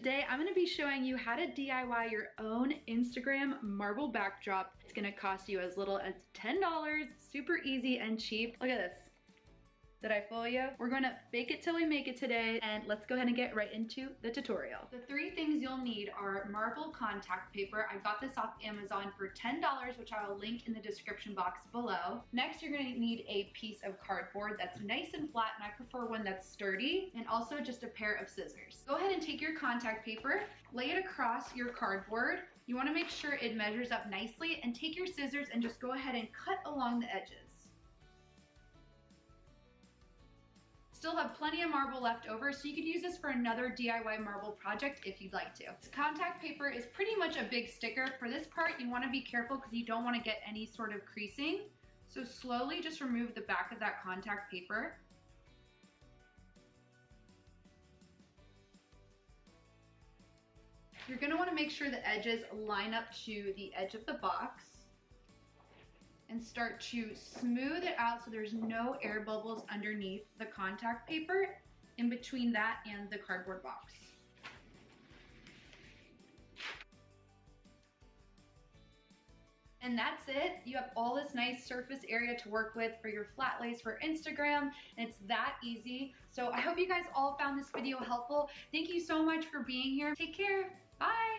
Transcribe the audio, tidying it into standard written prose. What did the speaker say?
today I'm gonna be showing you how to DIY your own Instagram marble backdrop. It's gonna cost you as little as $10, super easy and cheap. Look at this. Did I fool you? We're gonna fake it till we make it today, and let's go ahead and get right into the tutorial. The three things you'll need are marble contact paper. I got this off Amazon for $10, which I will link in the description box below. Next, you're gonna need a piece of cardboard that's nice and flat, and I prefer one that's sturdy, and also just a pair of scissors. Go ahead and take your contact paper, lay it across your cardboard. You wanna make sure it measures up nicely, and take your scissors and just go ahead and cut along the edges. Still have plenty of marble left over, so you could use this for another DIY marble project if you'd like to. This contact paper is pretty much a big sticker. For this part, you wanna be careful because you don't wanna get any sort of creasing. So slowly just remove the back of that contact paper. You're gonna wanna make sure the edges line up to the edge of the box, and start to smooth it out so there's no air bubbles underneath the contact paper in between that and the cardboard box. And that's it. You have all this nice surface area to work with for your flat lays for Instagram, and it's that easy. So I hope you guys all found this video helpful. Thank you so much for being here. Take care. Bye.